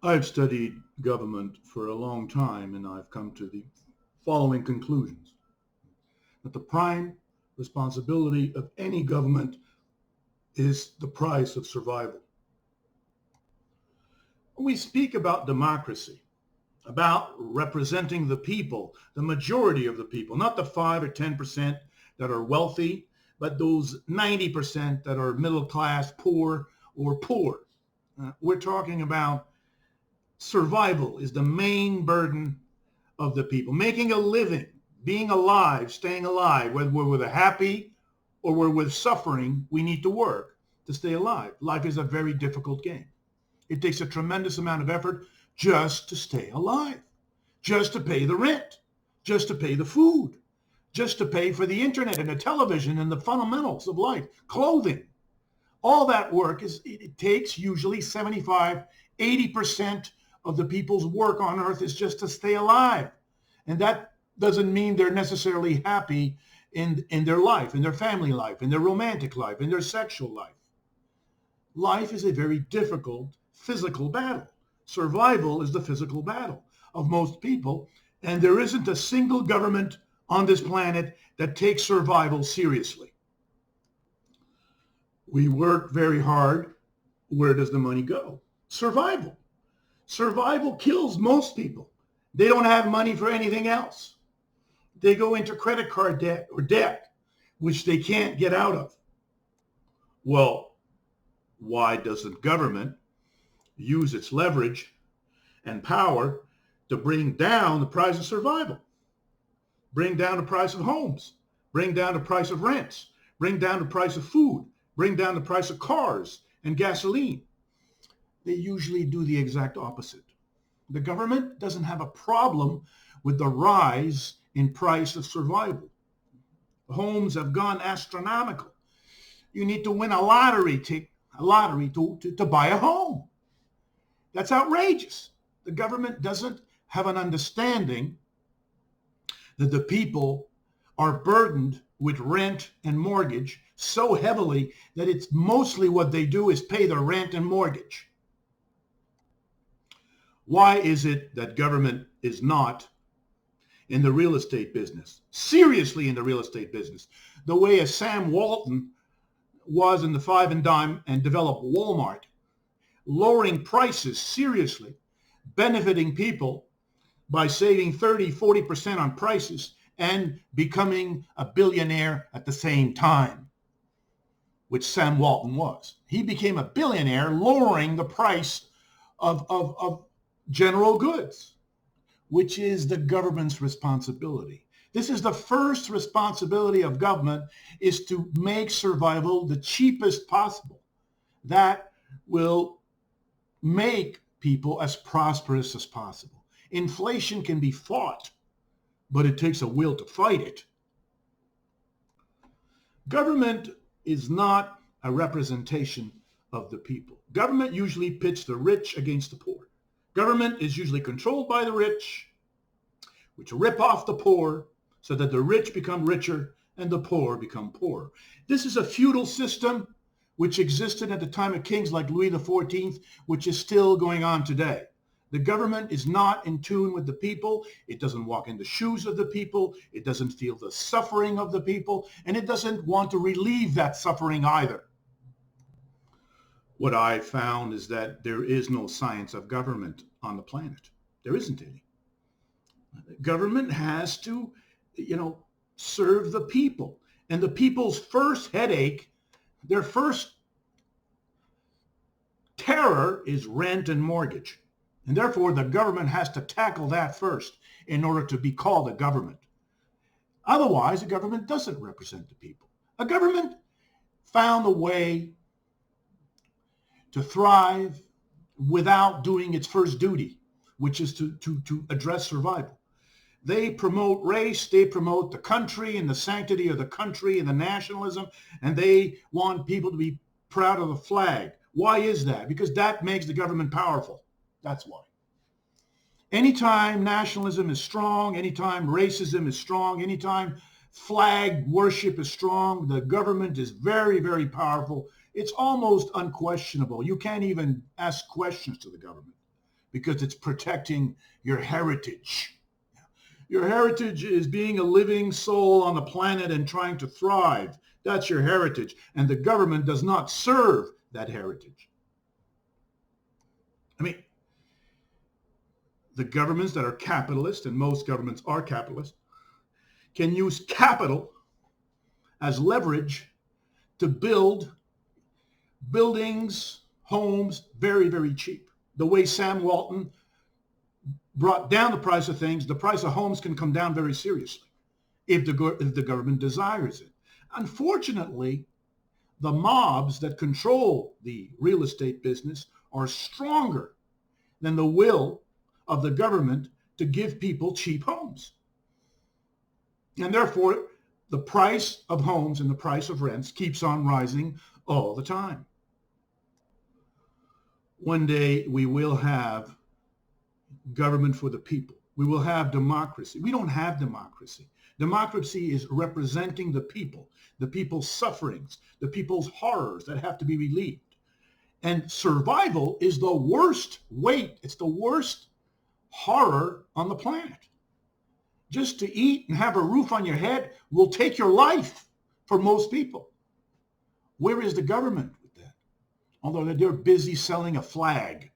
I've studied government for a long time and I've come to the following conclusions. That the prime responsibility of any government is the price of survival. When we speak about democracy, about representing the people, the majority of the people, not the 5 or 10% that are wealthy, but those 90% that are middle class, poor, or poor. We're talking about survival is the main burden of the people. Making a living, being alive, staying alive, whether we're with a happy or we're with suffering, we need to work to stay alive. Life is a very difficult game. It takes a tremendous amount of effort just to stay alive, just to pay the rent, just to pay the food, just to pay for the internet and the television and the fundamentals of life, clothing. All that work it takes usually 75, 80% of the people's work on earth is just to stay alive. And that doesn't mean they're necessarily happy in their life, in their family life, in their romantic life, in their sexual life. Life is a very difficult physical battle. Survival is the physical battle of most people. And there isn't a single government on this planet that takes survival seriously. We work very hard. Where does the money go? Survival. Survival kills most people. They don't have money for anything else. They go into credit card debt or debt, which they can't get out of. Well, why doesn't government use its leverage and power to bring down the price of survival? Bring down the price of homes, bring down the price of rents, bring down the price of food, bring down the price of cars and gasoline. They usually do the exact opposite. The government doesn't have a problem with the rise in price of survival. Homes have gone astronomical. You need to win a lottery to buy a home. That's outrageous. The government doesn't have an understanding that the people are burdened with rent and mortgage so heavily that it's mostly what they do is pay their rent and mortgage. Why is it that government is not in the real estate business, seriously in the real estate business, the way a Sam Walton was in the five and dime and developed Walmart, lowering prices seriously, benefiting people by saving 30, 40% on prices and becoming a billionaire at the same time, which Sam Walton was. He became a billionaire lowering the price of general goods, which is the government's responsibility. This is the first responsibility of government, is to make survival the cheapest possible. That will make people as prosperous as possible. Inflation can be fought, but it takes a will to fight it. Government is not a representation of the people. Government usually pits the rich against the poor. Government is usually controlled by the rich, which rip off the poor so that the rich become richer and the poor become poorer. This is a feudal system which existed at the time of kings like Louis XIV, which is still going on today. The government is not in tune with the people. It doesn't walk in the shoes of the people. It doesn't feel the suffering of the people, and it doesn't want to relieve that suffering either. What I found is that there is no science of government on the planet. There isn't any. Government has to, serve the people. And the people's first headache, their first terror is rent and mortgage. And therefore, the government has to tackle that first in order to be called a government. Otherwise, a government doesn't represent the people. A government found a way to thrive without doing its first duty, which is to address survival. They promote race, they promote the country and the sanctity of the country and the nationalism, and they want people to be proud of the flag. Why is that? Because that makes the government powerful. That's why. Anytime nationalism is strong, anytime racism is strong, anytime flag worship is strong, the government is very, very powerful. It's almost unquestionable. You can't even ask questions to the government. because it's protecting your heritage. Your heritage is being a living soul on the planet and trying to thrive. That's your heritage. And the government does not serve that heritage. I mean, the governments that are capitalist, and most governments are capitalist, can use capital as leverage to build buildings, homes, very, very cheap. The way Sam Walton brought down the price of things, the price of homes can come down very seriously if the government desires it. Unfortunately, the mobs that control the real estate business are stronger than the will of the government to give people cheap homes. And therefore, the price of homes and the price of rents keeps on rising all the time. One day we will have government for the people. We will have democracy. We don't have democracy. Democracy is representing the people's sufferings, the people's horrors that have to be relieved. And survival is the worst weight. It's the worst horror on the planet. Just to eat and have a roof on your head will take your life for most people. Where is the government with that? Although they're busy selling a flag